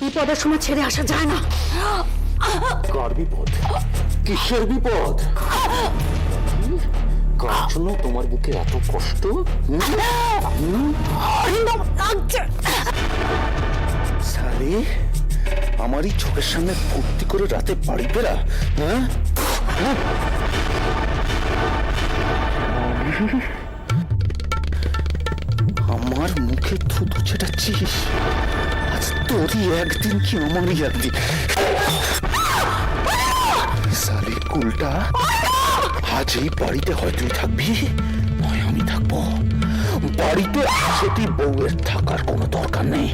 বিপদের সময় ছেড়ে আসা যায় না। কার বিপদ? কিসের বিপদ? কার জন্য তোমার বুকে এত কষ্ট? সালি, আমারই চোখের সামনে ফুর্তি করে রাতে বাড়ি ফেরা? হ্যাঁ, আমার মুখে থুতু ছেটাচ্ছিস? আজ তোরই একদিন কি আমারই একদিন। সালি কুলটা, আজ এই বাড়িতে হয় তুই থাকবি, নয় আমি থাকবো। বাড়িতে সেটি বউয়ের থাকার কোনো দরকার নেই।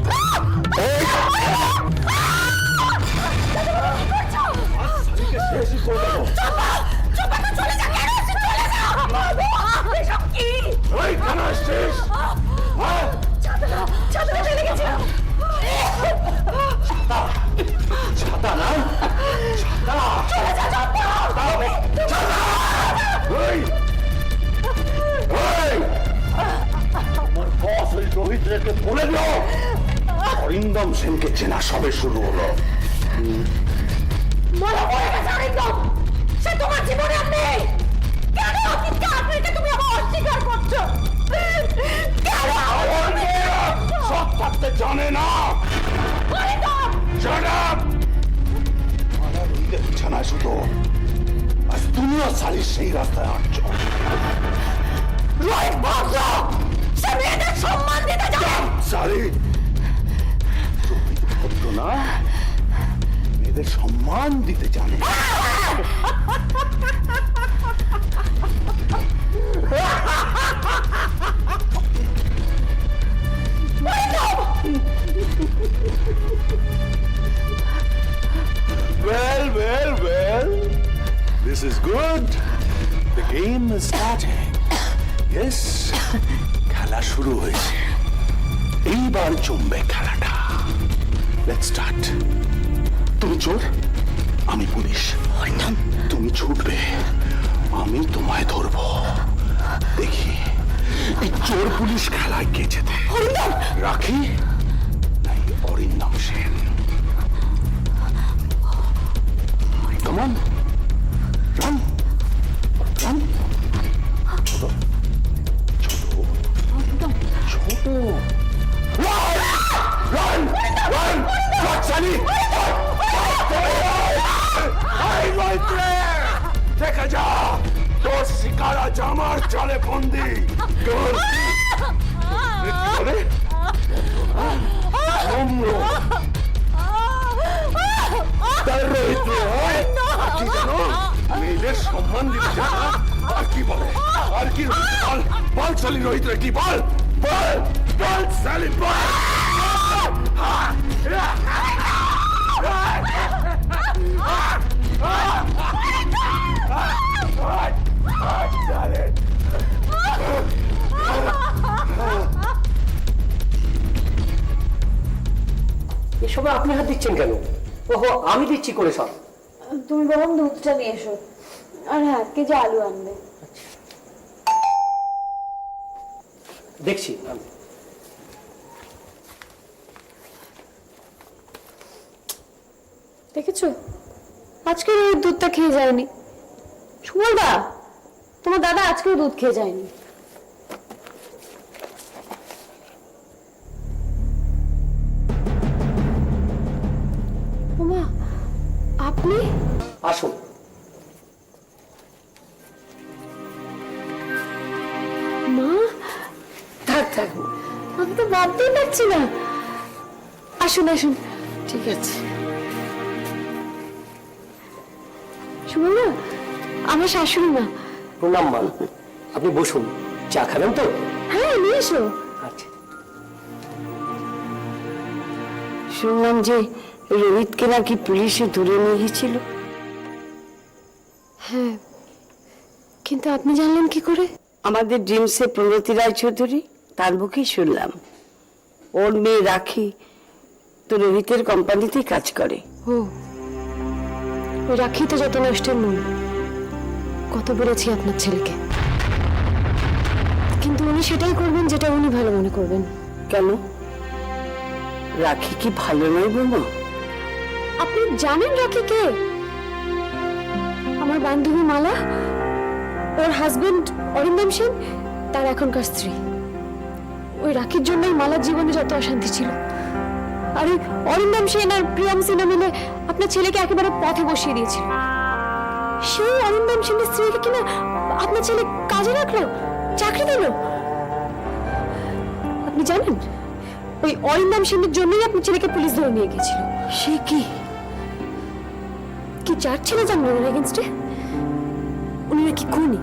বলে দিও অরিন্দম সেনকে চেনা সবে শুরু হলো। সে তোমার জীবনে আর নেই। কেন তুমি আমার অস্বীকার করছো? সব থাকতে জানে না। বিছানা শুধু আজ তুমিও সালির সেই রাস্তায় হাঁটছ। সম্মান দিতে যাও। সালি না, মেয়েদের সম্মান দিতে জানে। Well, this is good. The game is starting. Yes, খেলা শুরু হয়েছে। এইবার জমবে খেলাটা। Let's start. তুমি চোর, আমি পুলিশ। তুমি ছুটবে, আমি তোমায় ধরবো। দেখি এই চোর পুলিশ খেলায় কে জেতে। রাখি নাই Arindam Sen. Come on, run, run. ছোট, run, run, run, Sunny. Right there. देखा जा, तो शिकारा जामार चाले बंदी। Girl, हमलो, डरो इतने हैं? आखिर जानो, मेरे सम्मान दिख जाना, आखी बोले, आखी बल चली रोहित रेड्डी बल साली बल। এসবে আপনি হাত দিচ্ছেন কেন? ওহো, আমি দিচ্ছি করে সব। তুমি বরং দুধটা নিয়ে এসো, আর হ্যাঁ কেজি আলু আনবে। দেখছি। দেখেছো, আজকের ওই দুধটা খেয়ে যায়নি। সুমলদা, তোমার দাদা আজকেও দুধ খেয়ে যায়নি। ওমা, আপনি আসুন। মা, থাক, আমি তো ভাবতেই পারছি না। আসুন আসুন। ঠিক আছে। সুমলদা, আমার শাশুড়ি মা। প্রণাম মা, আপনি বসুন। চা খাবেন তো? হ্যাঁ, নিয়ে এসো। আচ্ছা। শুনলাম যে রোহিতকে নাকি পুলিশে ধরে নিয়ে গেছিল। হ্যাঁ, কিন্তু আপনি জানলেন কি করে? আমাদের ড্রিমসে প্রগতি রায়চৌধুরী, তার মুখেই শুনলাম। ওর মেয়ে রাখি তো রোহিতের কোম্পানিতেই কাজ করে। ও, ওই রাখি তো যত নষ্টের মন। কত বলেছি আপনার ছেলেকে, কিন্তু উনি সেটাই করবেন যেটা উনি ভালো মনে করবেন। কেন, রাখি কি ভালো নয় বৌমা? আপনি জানেন রাখি কে? আমার বান্ধবী মালা, ওর হাজবেন্ড অরিন্দম সেন, তার এখনকার স্ত্রী। ওই রাখির জন্যই মালার জীবনে যত অশান্তি ছিল। আর ওই অরিন্দম সেন আর প্রিয়াম সিনহা মিলে আপনার ছেলেকে একেবারে পথে বসিয়ে দিয়েছিল। সেই অরিন্দম সেনের স্ত্রীকে কিনা আপনার ছেলে কাজে রাখলো, চাকরি দিল। আপনি জানেন ওই অরিন্দম সেনের জন্যই আপনার ছেলেকে পুলিশ ধরে নিয়ে গেছিল। সে কি কি চাচ্ছিল জানেন ওনার এগেনস্টে? উনি নাকি খুনি।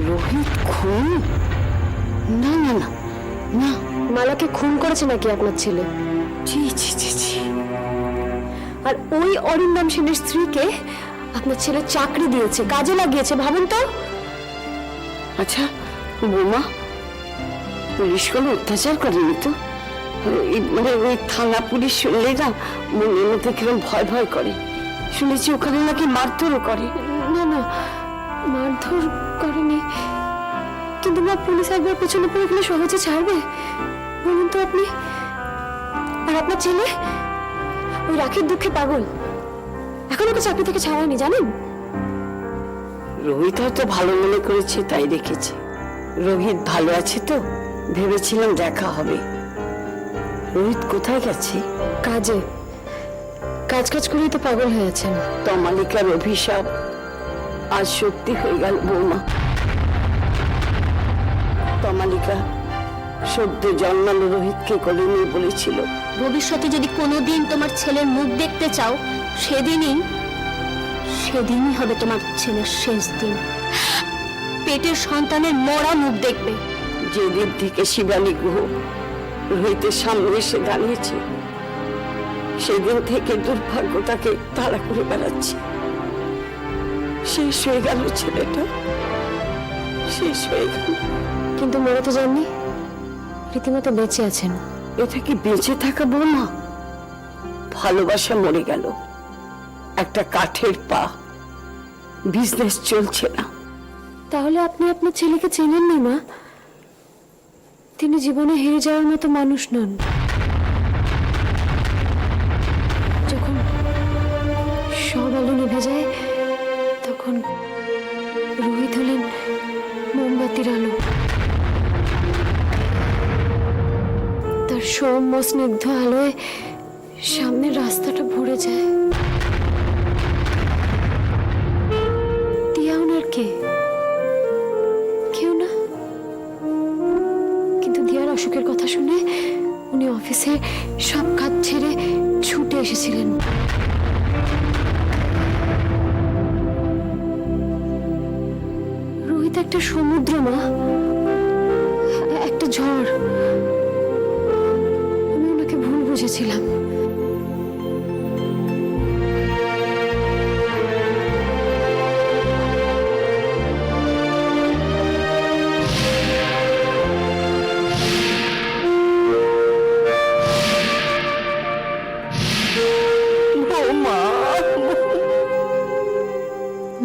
রোহিত খুন? না না না না, মালাকে খুন করেছে নাকি আপনার ছেলে? জি জি জি জি। আর ওই অরিন্দম সেনের স্ত্রীকে আপনার ছেলে চাকরি দিয়েছে, কাজে লাগিয়েছে। ভাবুন তো। আচ্ছা বৌমা, পুলিশ কোনো অত্যাচার করেনি তো? মানে ওই থানা পুলিশ শুনলে না মনের মধ্যে কিরকম ভয় ভয় করে। শুনেছি ওখানে নাকি মারধরও করে। না না, মারধর করেনি, কিন্তু মা পুলিশ একবার পেছনে পড়ে গেলে সহজে ছাড়বে বলুন তো আপনি? আর আপনার ছেলে ওই রাখির দুঃখে পাগল, এখন ওকে চাকরি থেকে ছাড়ায়নি জানেন? রোহিত হয়তো ভালো মনে করেছে তাই রেখেছে। রোহিত ভালো আছে তো, ভেবেছিলাম দেখা হবে। রোহিত কোথায় গেছে? কাজে। কাজ কাজ করেই তো পাগল হয়ে আছেন। তমালিকার অভিশাপ আজ সত্যি হয়ে গেল বৌমা। তমালিকা সদ্য জন্মানো রোহিতকে কোলে নিয়ে বলেছিল, ভবিষ্যতে যদি কোনোদিন তোমার ছেলের মুখ দেখতে চাও, সেদিনই হবে তোমার ছেলের শেষ দিন। পেটের সন্তানের মরা মুখ দেখবে। যেদিন থেকে শিবানী গুহ রোহিতের সামনে এসে দাঁড়িয়েছে, সেদিন থেকে দুর্ভাগ্য তাকে তাড়া করে বেড়াচ্ছে। শেষ হয়ে গেল ছেলেটা, শেষ হয়ে গেল। কিন্তু মরে তো যাননি, রীতিমতো বেঁচে আছেন। এটা কি বেঁচে থাকা বৌমা? ভালোবাসা মরে গেল, একটা কাঠের পা, বিজনেস চলছে না। তাহলে আপনি আপনার ছেলেকে চেনেননি মা? তিনি জীবনে হেরে যাওয়ার মতো মানুষ নন। যখন সব আলো নিভে যায়, তখন রোহিত হলেন মোমবাতির আলো। তার সৌম্য স্নিগ্ধ আলোয় সামনের রাস্তাটা ভরে যায়। টিয়া ওনার কে? কেউ না, কিন্তু দিয়ার অসুখের কথা শুনে উনি অফিসে সব কাজ ছেড়ে ছুটে এসেছিলেন। রোহিত একটা সমুদ্র মা, একটা ঝড়। আমি ওনাকে ভুল বুঝেছিলাম।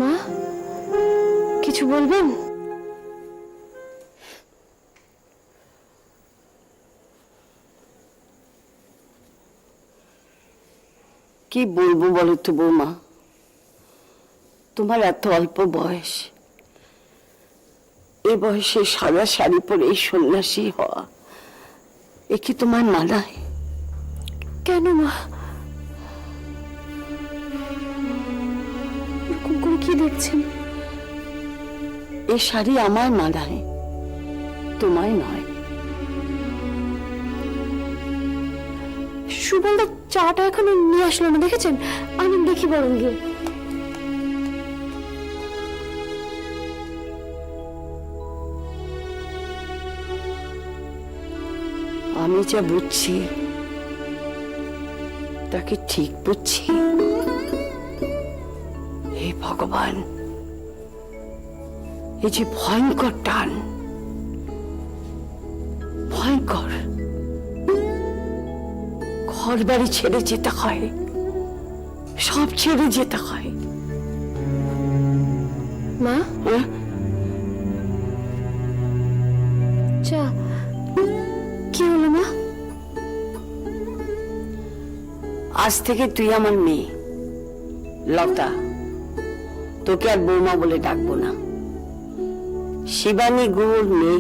মা, কিছু বলবেন? কি বলবো বলো তো বৌমা, তোমার এত অল্প বয়স, এ বয়সে সাদা শাড়ি পরে এই সন্ন্যাসী হওয়া, এ কি তোমার মানায়? কেন মা এরকম করে কি দেখছেন? এই শাড়ি আমার মানায়, তোমায় নয়। সুবলদা চাটা এখনো নিয়ে আসলো না, দেখেছেন? আমি দেখি বরং গিয়ে। আমি যা বুঝছি তাকে ঠিক বুঝছি? হে ভগবান, এই যে ভয়ঙ্কর টান, ভয়ঙ্কর। ঘর বাড়ি ছেড়ে যেতে হয়, সব ছেড়ে যেতে হয়। মা, হ্যাঁ? চা কি হলো মা? আজ থেকে তুই আমার মেয়ে লতা। তোকে আর বৌমা বলে ডাকবো না। শিবানী গুহর মেয়ে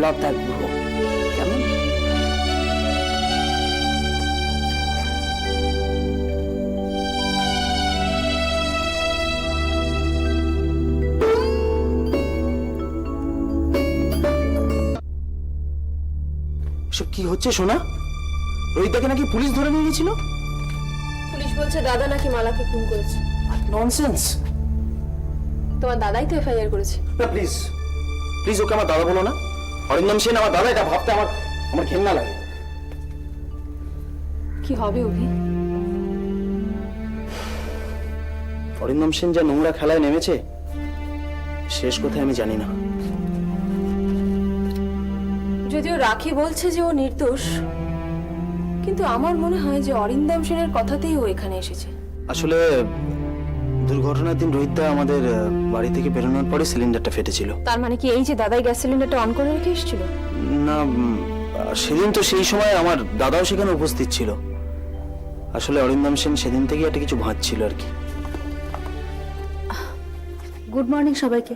লতা গুহ। কেমন? সব কি হচ্ছে সোনা? রোহিতদাকে নাকি পুলিশ ধরে নিয়ে গেছিল। পুলিশ বলছে দাদা নাকি মালাকে খুন করেছে। ননসেন্স। তোমার দাদাই তো এফআইআর করেছে। না প্লিজ প্লিজ, ওকে আমার দাদা বলো না। অরিন্দম সেন আমার দাদা, এটা ভাবতে আমার আমার ঘেন্না লাগে। কি হবে অভি? অরিন্দম সেন যা নোংরা খেলায় নেমেছে, শেষ কোথায় আমি জানি না। যদিও রাখি বলছে যে ও নির্দোষ, কিন্তু আমার মনে হয় যে অরিন্দম সেনের কথাতেই ও এখানে এসেছে। আসলে দুর্ঘটনার দিন রোহিতদা আমাদের বাড়ি থেকে বেরোনোর পরে সিলিন্ডারটা ফেটেছিল। তার মানে কি এই যে দাদাই গ্যাস সিলিন্ডারটা অন করে রেখে এসেছিল? না, সেদিন তো সেই সময় আমার দাদাও সেখানে উপস্থিত ছিল। আসলে অরিন্দম সেন সেদিন থেকে একটা কিছু ভাঁজছিল আর কি। গুড মর্নিং সবাইকে।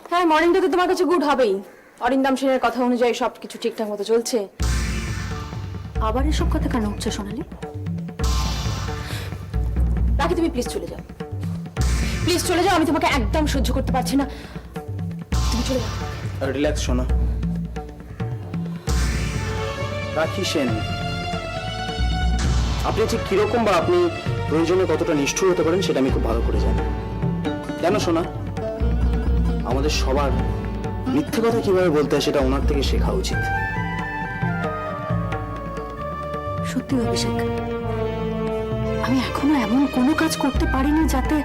হ্যাঁ, মর্নিংটা তো তোমার কাছে গুড হবেই। অরিন্দম সেনের কথা অনুযায়ী সবকিছু ঠিকঠাক মতো চলছে। আবার এসব কথা কেন উঠছে সোনালি? রাখি, তুমি প্লিজ চলে যাও, প্লিজ চলে যাও। আমি তোমাকে একদম সহ্য করতে পারছি না। তুমি চলে যাও। রিল্যাক্স শোনা। রাখি সেন, আপনি ঠিক কিরকম বা আপনি প্রয়োজনে কতটা নিষ্ঠুর হতে পারেন সেটা আমি খুব ভালো করে জানি। কেন শোনা, আমাদের সবার মিথ্যে কথা কিভাবে বলতে হয় সেটা ওনার থেকে শেখা উচিত। সত্যি অভিষেক, আমি এখনো এমন কোনো কাজ করতে পারিনি যাতে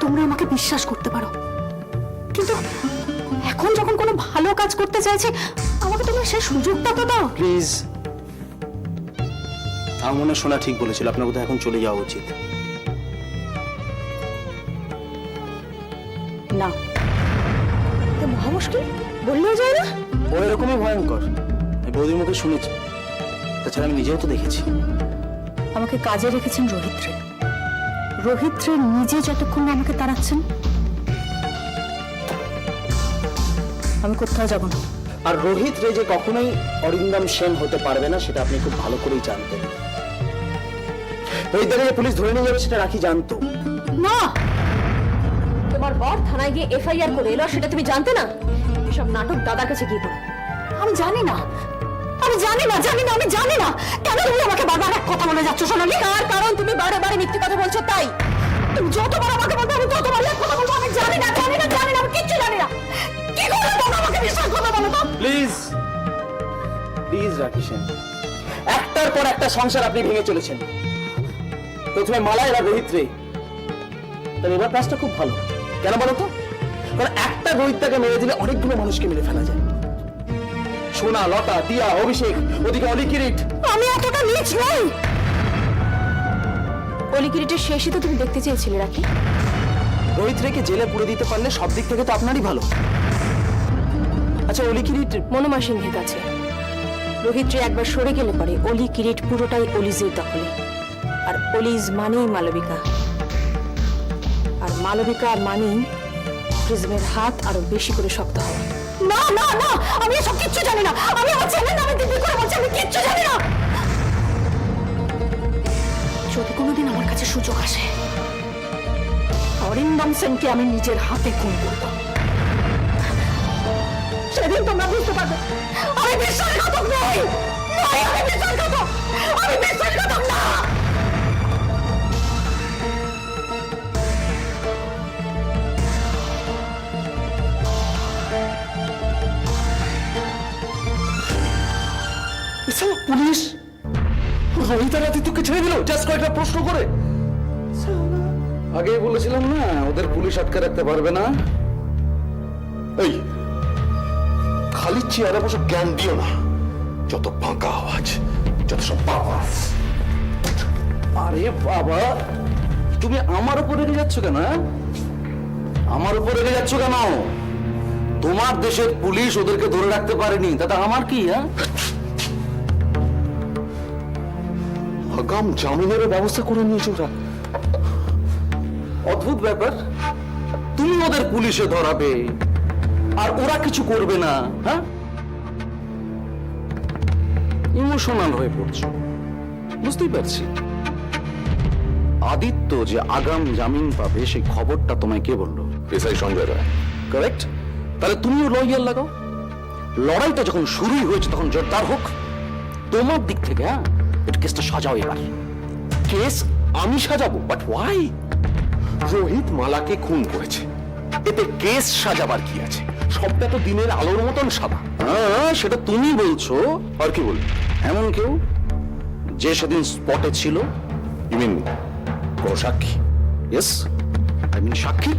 তোমরা আমাকে বিশ্বাস করতে পারো, কিন্তু এখন যখন কোনো ভালো কাজ করতে চাইছি আমাকে তোমরা সেই সুযোগটা তো দাও। প্লিজ, আমার মনে হয় শোনা ঠিক বলেছিল, আপনার কোথাও এখন চলে যাওয়া উচিত। না, এটা মহা মুশকিল, বললেও যায় না। ও এরকমই ভয়ঙ্কর, আমি বৌদির মুখে শুনেছি, তাছাড়া আমি নিজেও তো দেখেছি। আমাকে কাজে রেখেছেন রোহিত্রে। রোহিত্রে নিজে যতক্ষণ না আমাকে তাড়াচ্ছেন আমি কোথাও যাব না। আর রোহিত রে যে কখনোই অরিন্দম সেন হতে পারবে না সেটা আপনি খুব ভালো করেই জানতেন। রোহিত দাকে পুলিশ ধরে নিয়ে যাবে সেটা রাখি জানতো। না, তোমার বর থানায় গিয়ে এফআইআর করে এলো, সেটা তুমি জানতে না? এসব নাটক দাদার কাছে গিয়ে করো। আমি জানি না, আমি জানি না, আমি জানি না কেন তুমি আমাকে বারবার এক কথা বলে যাচ্ছ সোনালি। তার কারণ তুমি বারে বারে মিথ্যে কথা বলছো, তাই। তুমি যতবার আমাকে বলবে আমি ততবার এক কথা বলবো। আমি জানি না, আমি কিচ্ছু জানি না। কি করে তোমরা আমাকে বিশ্বাস করবে বলো তো? প্লিজ প্লিজ রাখি সেন, একটার পর একটা সংসার আপনি ভেঙে চলেছেন। প্রথমে মালা, এবার রোহিত রে। তাহলে এবার কাজটা খুব ভালো। কেন বলো তো? কারণ একটা রোহিতটাকে মেরে দিলে অনেকগুলো মানুষকে মেরে ফেলা যায়। সোনা, লতা, দিয়া, অভিষেক, ওদিকে অলি কিরিট। আমি এতটা নীচ নই। অলি কিরিটের শেষই তো তুমি দেখতে চেয়েছিলে রাখি। রোহিত রেকে জেলে পুরে দিতে পারলে সব দিক থেকে তো আপনারই ভালো। আচ্ছা, অলি কিরিট মনোমা সিংহের কাছে। রোহিত রে একবার সরে গেলে পরে অলি কিরিট পুরোটাই অলিজের দখলে। আর অলিজ মানেই মালবিকা, আর মালবিকা মানেই প্রিজমের হাত আরো বেশি করে শক্ত হওয়া। না না না, আমি এসব কিচ্ছু জানি না। আমি আমার ছেলের নামে দিদি করে বলছি আমি কিচ্ছু জানি না। যদি কোনোদিন আমার কাছে সুযোগ আসে অরিন্দম সেনকে আমি নিজের হাতে খুন করব, সেদিন তোমরা বুঝতে পারবে আমি বিশ্বাসঘাতক নই। আমি বিশ্বাসঘাতক, আমি বিশ্বাসঘাতক না। পুলিশ রোহিত রাতে তোকে ছেড়ে দিল জাস্ট কয়েকটা প্রশ্ন করে। আগেই বলেছিলাম না ওদের পুলিশ আটকে রাখতে পারবে না। এই খালি চেয়ারে বসে জ্ঞান দিও না, যত ফাঁকা আওয়াজ, যত সব আওয়াজ। আরে বাবা, তুমি আমার উপর রেগে যাচ্ছ কেন? আমার উপর রেগে যাচ্ছ কেন? তোমার দেশের পুলিশ ওদেরকে ধরে রাখতে পারেনি, তাতে আমার কি? আগাম জামিনেরও ব্যবস্থা করে নিয়েছে ওরা। অদ্ভুত ব্যাপার, তুমি ওদের পুলিশে ধরাবে আর ওরা কিছু করবে না, হ্যাঁ? ইমোশনাল হয়ে পড়ছো, বুঝতেই পারছি। আদিত্য যে আগাম জামিন পাবে সেই খবরটা তোমায় কে বললো? এসআই সঞ্জয় রায়। কারেক্ট। তাহলে তুমিও লয়ার লাগাও। লড়াইটা যখন শুরুই হয়েছে তখন জোরদার হোক তোমার দিক থেকে। হ্যাঁ, একটু কেসটা সাজাও এবার। কেস আমি সাজাবো? But why? রোহিত মালাকে খুন করেছে, এতে কেস সাজাবার কি আছে? সবটা তো দিনের আলোর মতন সাদা। হ্যাঁ, সেটা তুমি বলছো। আর কি বলবো? এমন কেউ যে সেদিন স্পটে ছিল? ইউ মিন কোনো সাক্ষী? ইয়েস, আই মিন সাক্ষী,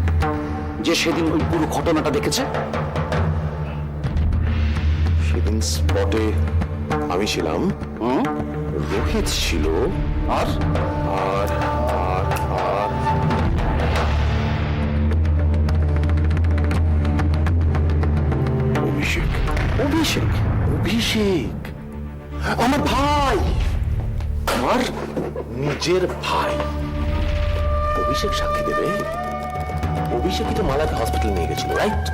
যে সেদিন ওই পুরো ঘটনাটা দেখেছে। সেদিন স্পটে আমি ছিলাম, হুম, রোহিত ছিল, আর আর আর আর অভিষেক। অভিষেক। অভিষেক আমার ভাই, আমার নিজের ভাই। অভিষেক সাক্ষী দেবে? অভিষেকই তো মালাকে হসপিটাল নিয়ে গেছিল, রাইট?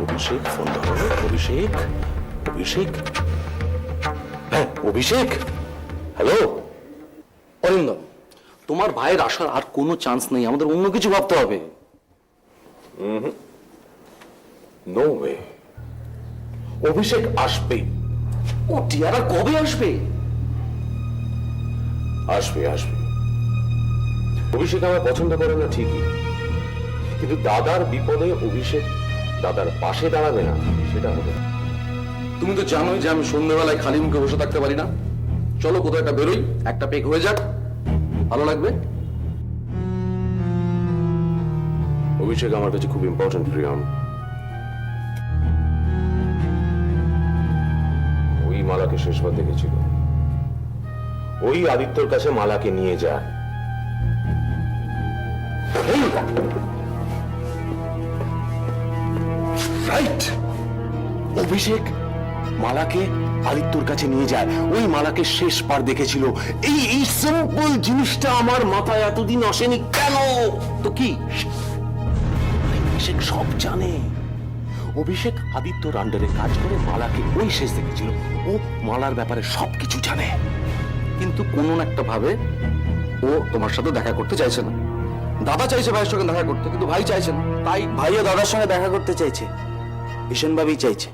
অভিষেক ফোন ধরো। অভিষেক, অভিষেক, হ্যাঁ অভিষেক। হ্যালো অরিন্দম, তোমার ভাইয়ের আসার আর কোনো চান্স নেই, আমাদের অন্য কিছু ভাবতে হবে। নো ওয়ে, অভিষেক আসবে। ও টিয়ারা কবে আসবে? আসবে আসবে। অভিষেক আমার পছন্দ করে না ঠিকই, কিন্তু দাদার বিপদে অভিষেক দাদার পাশে দাঁড়াবে না, সেটা হবে না। তুমি তো জানোই যে আমি সন্ধ্যেবেলায় খালি মুখে বসে থাকতে পারি না। চলো কোথাও একটা বেরোই, একটা পেক হয়ে যাক, ভালো লাগবে। অভিষেক আমার কাছে খুব ইম্পর্টেন্ট, প্রিয়ম। ওই মালাকে শেষবার দেখেছিল, ওই আদিত্যর কাছে মালাকে নিয়ে যায়। রাইট, অভিষেক মালাকে আদিত্যর কাছে নিয়ে যায়, ওই মালাকে শেষবার দেখেছিল। এই সিম্পল জিনিসটা আমার মাথায় এতদিন আসেনি কেন? তো কি? অভিষেক সব জানে। অভিষেক আদিত্যর আন্ডারে কাজ করে মালাকে ওই শেষ দেখেছিল, ও মালার ব্যাপারে সবকিছু জানে। কিন্তু কোনো না একটা ভাবে ও তোমার সাথে দেখা করতে চাইছে না। দাদা চাইছে ভাইয়ের সঙ্গে দেখা করতে, কিন্তু ভাই চাইছে না। তাই ভাইও দাদার সঙ্গে দেখা করতে চাইছে, ভীষণভাবেই চাইছে।